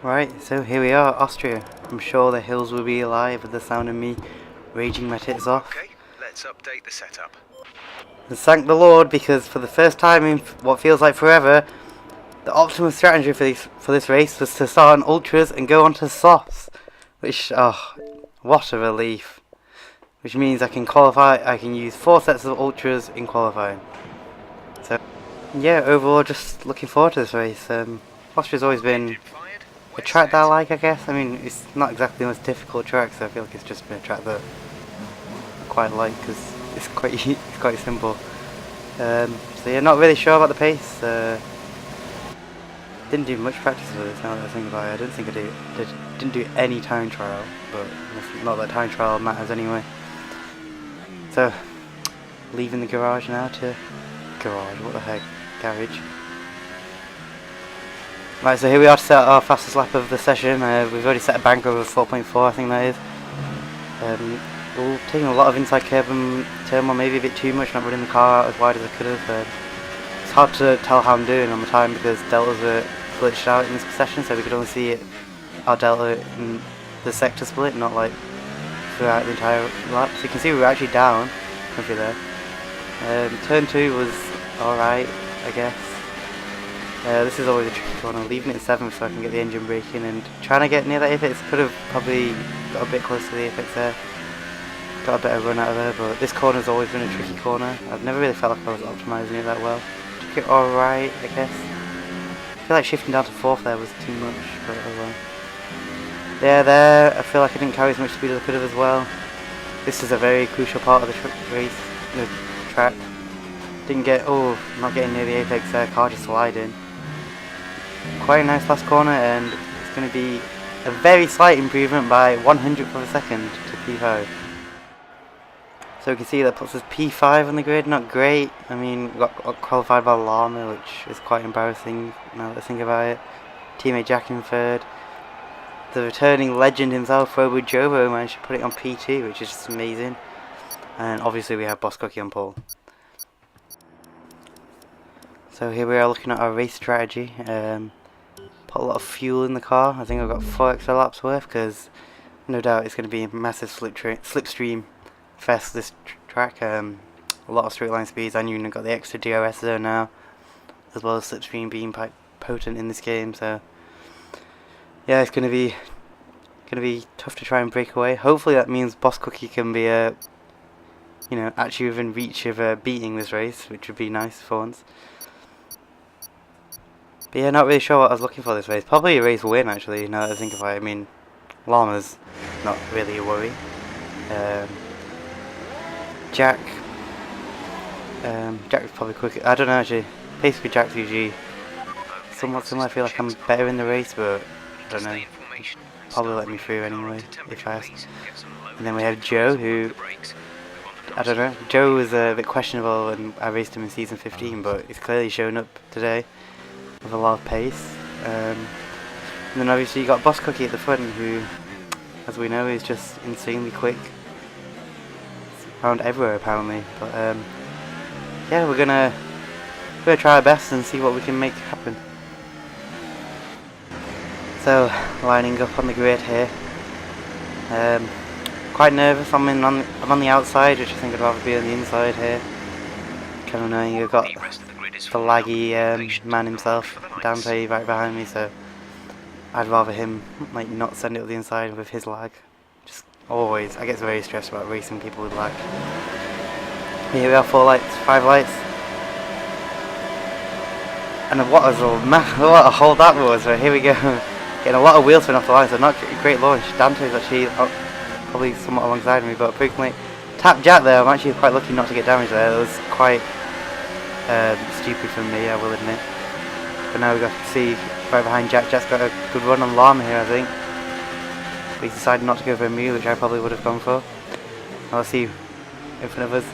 Right, so here we are, Austria. I'm sure the hills will be alive with the sound of me raging my tits off. Okay, let's update the setup. And thank the Lord, because for the first time in what feels like forever, the optimal strategy for this race was to start on ultras and go on to softs. Which, oh, what a relief. Which means I can qualify, I can use 4 sets of ultras in qualifying. So, yeah, overall just looking forward to this race. Austria's always been a track that I like, I guess. I mean, it's not exactly the most difficult track, so I feel like it's just been a track that I quite like because it's quite simple. So yeah, not really sure about the pace. Didn't do much practice with this. Now that I think about it, I don't think I didn't do any time trial, but not that time trial matters anyway. So, leaving the garage now to what the heck, garage. Right, so here we are to set our fastest lap of the session. We've already set a bank over 4.4, I think that is. We're taking a lot of inside curb and turn one, maybe a bit too much, not running the car out as wide as I could have. It's hard to tell how I'm doing on the time because deltas are glitched out in this session, so we could only see our delta in the sector split, not like throughout the entire lap. So you can see we were actually down, if you're there. Turn 2 was alright, I guess. This is always a tricky corner, leaving it in 7th so I can get the engine braking and trying to get near that apex. Could have probably got a bit close to the apex there, got a better run out of there, but this corner's always been a tricky corner. I've never really felt like I was optimising it that well. Took it alright, I guess. I feel like shifting down to 4th there was too much, but oh well. Yeah, there, I feel like I didn't carry as much speed as I could have as well. This is a very crucial part of the race, the track. Didn't get, not getting near the apex there, car just sliding. Quite a nice last corner, and it's going to be a very slight improvement by 100th of a second to P5. So we can see that puts us P5 on the grid, not great. I mean, we got qualified by Llama, which is quite embarrassing now that I think about it. Teammate Jack in 3rd. The returning legend himself, Robo Jobo, managed to put it on P2, which is just amazing. And obviously we have Boss Cookie on pole. So here we are looking at our race strategy. Put a lot of fuel in the car. I think I've got 4 extra laps worth because no doubt it's going to be a massive slipstream fest this track. A lot of straight line speeds, and you've got the extra DRS zone now, as well as slipstream being quite potent in this game. So yeah, it's going to be tough to try and break away. Hopefully that means Boss Cookie can be actually within reach of beating this race, which would be nice for once. But yeah, not really sure what I was looking for this race. Probably a race win, actually, now that I think about it. I mean, Llama's not really a worry. Jack's probably quicker. I don't know, actually. Pace with Jack's usually somewhat similar. I feel like I'm better in the race, but I don't know. Probably let me through anyway, if asked. And then we have Joe, who, I don't know. Joe was a bit questionable when I raced him in season 15, but he's clearly shown up today with a lot of pace. And then obviously you got Boss Cookie at the front, who, as we know, is just insanely quick. It's found everywhere apparently. But yeah, we're gonna try our best and see what we can make happen. So lining up on the grid here. Quite nervous. I'm on the outside, which I think I'd rather be on the inside here. Kind of annoying. You've got the laggy man himself, Dante, right behind me, so I'd rather him not send it to the inside with his lag. Just always, I get very stressed about racing people with lag. Here we are, 4 lights, 5 lights, and what a hold that was. Right, here we go, getting a lot of wheel spin off the line, so not a great launch. Dante's actually probably somewhat alongside me, but frequently tap Jack there. I'm actually quite lucky not to get damaged there. It was quite stupid from me, I will admit. But now we've got to see right behind Jack. Jack's got a good run on Llama here, I think. But he's decided not to go for a Mew, which I probably would have gone for. Now let's see in front of us.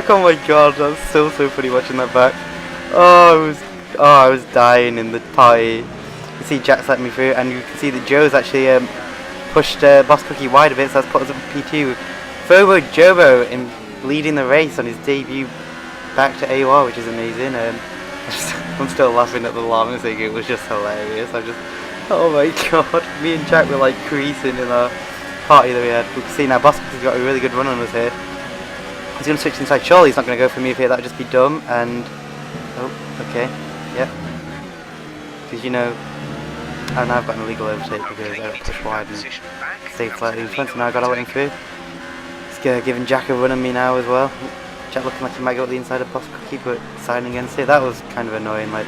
Oh my god, that was so funny watching that back. I was dying in the party. You see Jack's let me through, and you can see that Joe's actually pushed Boss Cookie wide a bit, so that's put us up in P2. Robo Jobo in leading the race on his debut back to AOR, which is amazing. I'm still laughing at the llama thing, it was just hilarious. Oh my god, me and Jack were like creasing in our party that we had. We can see now Bosco's got a really good run on us here. He's going to switch inside, surely he's not going to go for me here, that would just be dumb, and... Oh, okay, yep. Because you know, and I've got an illegal overtake because I got pushed wide and stayed slightly in front, so now I've got to let him through. He's giving Jack a run on me now as well. Jack looking like he might go at the inside of Boss Cookie, but siding against it. That was kind of annoying. Like,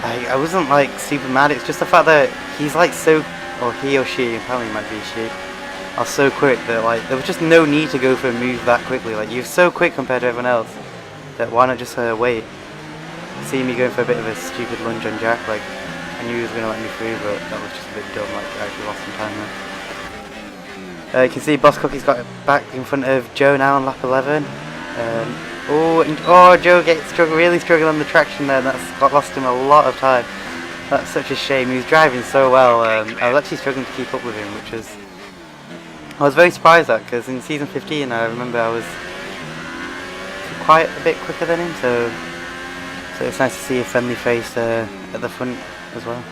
I wasn't like super mad. It's just the fact that he's like so, or he or she, apparently it might be she, are so quick that like there was just no need to go for a move that quickly. Like you're so quick compared to everyone else that why not just wait? See me going for a bit of a stupid lunge on Jack. Like I knew he was going to let me through, but that was just a bit dumb. Like I actually lost some time there. You can see Boss Cookie's got it back in front of Joe now on lap 11. Joe gets really struggling on the traction there, and that's lost him a lot of time. That's such a shame. He was driving so well. I was actually struggling to keep up with him, I was very surprised at, because in season 15 I remember I was quite a bit quicker than him, so it's nice to see a friendly face at the front as well.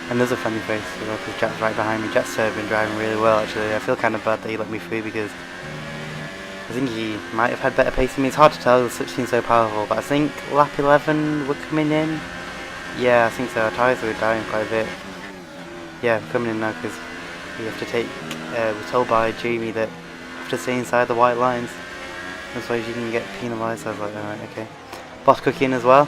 And there's a friendly face as well, because Jack's right behind me. Jack's been driving really well actually. I feel kind of bad that he let me through because I think he might have had better pace than me. It's hard to tell, the slipstream's so powerful, but I think lap 11 we're coming in. Yeah, I think so. Our tyres were dying quite a bit. Yeah, we're coming in now because we have to take, we're told by Jamie that we have to stay inside the white lines. Otherwise you can get penalised. I was like, alright, okay. Boss Cookie in as well.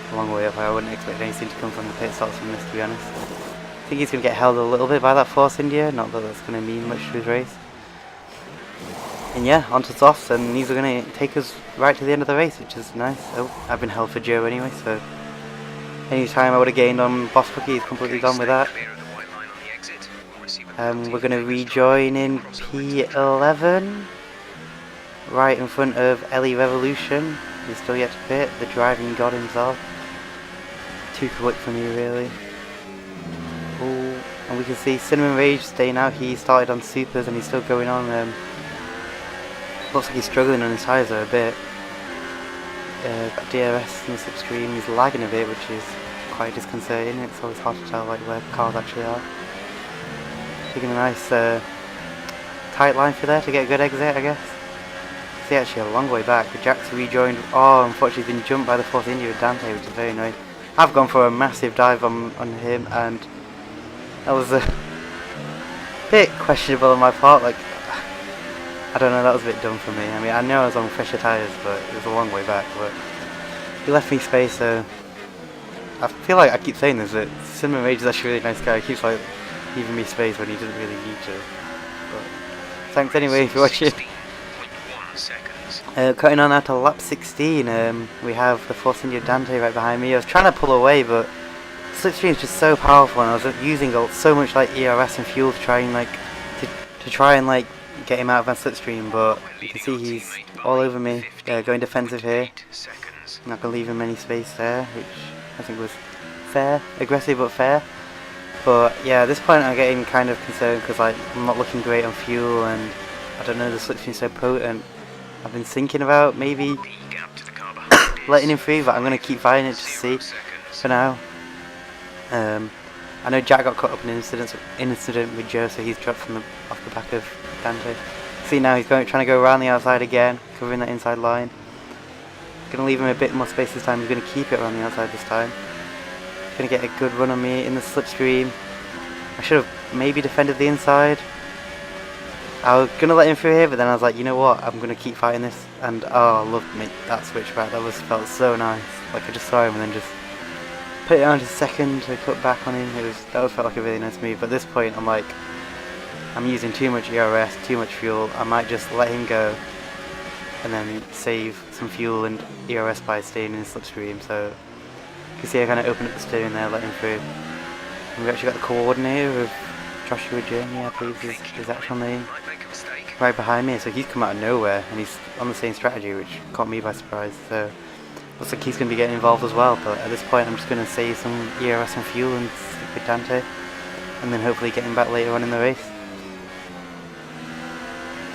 A long way up. I wouldn't expect anything to come from the pit stops from this, to be honest. I think he's going to get held a little bit by that Force India, not that that's going to mean much to his race. And yeah, onto softs, and these are going to take us right to the end of the race, which is nice. Oh, I've been held for Joe anyway, so any time I would have gained on Boss Cookie, he's completely gone with that. We're going to rejoin in P11, right in front of Ellie Revolution. He's still yet to pit, the driving god himself. Too quick for me really. Oh, and we can see Cinnamon Rage staying out. He started on supers and he's still going on. Looks like he's struggling on his tyres a bit. Got DRS in the slipstream. He's lagging a bit, which is quite disconcerting. It's always hard to tell like where cars actually are. Taking a nice tight line for there to get a good exit, I guess. See, actually a long way back. Jack's rejoined. Oh, unfortunately he's been jumped by the Force India with Dante, which is very annoying. I've gone for a massive dive on him, and that was a bit questionable on my part. Like, I don't know, that was a bit dumb for me. I mean, I know I was on fresher tyres, but it was a long way back. But he left me space, so I feel like I keep saying this, that Cinnamon Rage is actually a really nice guy. He keeps like leaving me space when he doesn't really need to. But thanks anyway for watching. Cutting on now to lap 16, we have the Force India Dante right behind me. I was trying to pull away, but slipstream is just so powerful, and I was using so much like ERS and fuel to try and get him out of my slipstream. But you can see he's all over me, going defensive here. I'm not gonna leave him any space there, which I think was fair, aggressive but fair. But yeah, at this point I'm getting kind of concerned because like I'm not looking great on fuel, and I don't know, the slipstream's so potent. I've been thinking about maybe letting him free, but I'm going to keep fighting it to see for now. I know Jack got caught up in an incident with Joe, so he's dropped from off the back of Dante. See now he's trying to go around the outside again, covering that inside line. Going to leave him a bit more space this time. He's going to keep it around the outside this time. He's going to get a good run on me in the slipstream. I should have maybe defended the inside. I was going to let him through here, but then I was like, you know what, I'm going to keep fighting this. And oh, I loved me that switchback. That felt so nice. Like I just saw him and then just put it on to second to cut back on him. That felt like a really nice move. But at this point I'm like, I'm using too much ERS, too much fuel. I might just let him go and then save some fuel and ERS by staying in the slipstream. So you can see I kind of opened up the steering there, let him through. And we actually got the coordinator of Joshua Jamie, I believe is his actual name, right behind me. So he's come out of nowhere and he's on the same strategy, which caught me by surprise. So looks like he's going to be getting involved as well. But at this point I'm just going to save some ERS and fuel and stick with Dante, and then hopefully get him back later on in the race.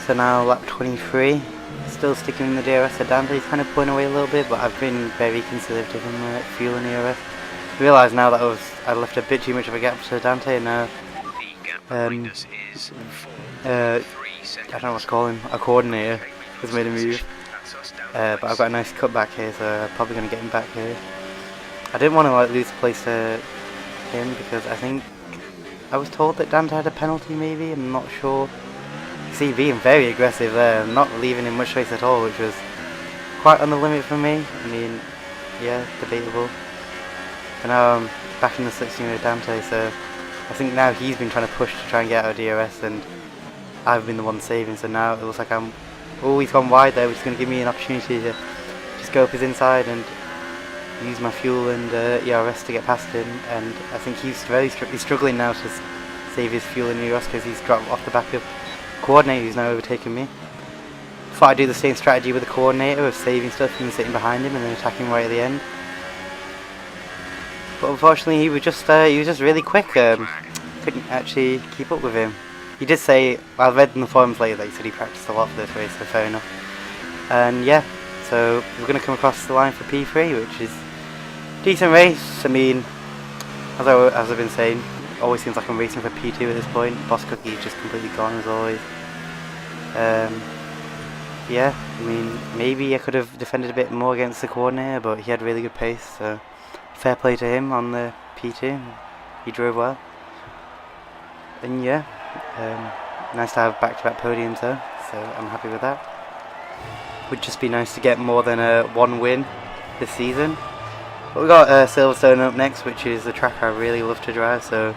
So now lap 23, Still sticking in the DRS at Dante. He's kind of pulling away a little bit, but I've been very conservative on fuel in the DRS. I realise now that I left a bit too much of a gap to Dante, and now The gap behind us is 4.3 I seconds. don't know what to call him, a coordinator has made a move. That's us down But I've got a nice cut back here, so I'm probably going to get him back here. I didn't want to like lose the place to him because I think I was told that Dante had a penalty maybe, I'm not sure. See, being very aggressive there, not leaving him much space at all, which was quite on the limit for me. I mean, yeah, debatable. But now I'm back in the slipstream with Dante, so I think now he's been trying to push to try and get out of DRS, and I've been the one saving, so now it looks like I'm... Oh, he's gone wide there, which is going to give me an opportunity to just go up his inside and use my fuel and ERS to get past him, and I think he's very struggling now to save his fuel and ERS because he's dropped off the back of Coordinator, who's now overtaken me. Thought I'd do the same strategy with the Coordinator of saving stuff and sitting behind him and then attacking right at the end. But unfortunately he was just really quick, couldn't actually keep up with him. He did say, I read in the forums later that he said he practiced a lot for this race, so fair enough. And yeah, so we're going to come across the line for P3, which is a decent race. I mean, as I've been saying, it always seems like I'm racing for P2 at this point. Boss Cookie is just completely gone as always. Yeah, I mean, maybe I could have defended a bit more against the Coordinator, but he had really good pace, so fair play to him on the P2. He drove well. And yeah, nice to have back-to-back podiums though, so I'm happy with that. Would just be nice to get more than one win this season. But we got Silverstone up next, which is the track I really love to drive, so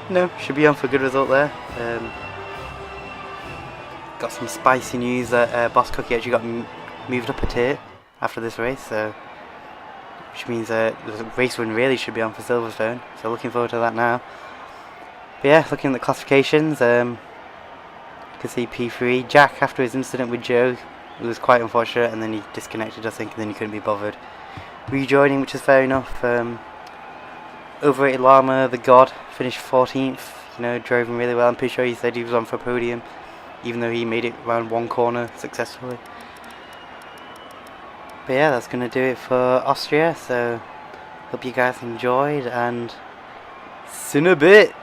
you know, should be on for a good result there. Got some spicy news that Boss Cookie actually got moved up a tier after this race, so which means the race win really should be on for Silverstone, so looking forward to that now. But yeah, looking at the classifications, you can see P3, Jack after his incident with Joe, it was quite unfortunate, and then he disconnected I think, and then he couldn't be bothered rejoining, which is fair enough. Overrated Llama, the God, finished 14th, you know, drove him really well. I'm pretty sure he said he was on for podium, even though he made it around one corner successfully. But yeah, that's going to do it for Austria, so hope you guys enjoyed, and see you in a bit!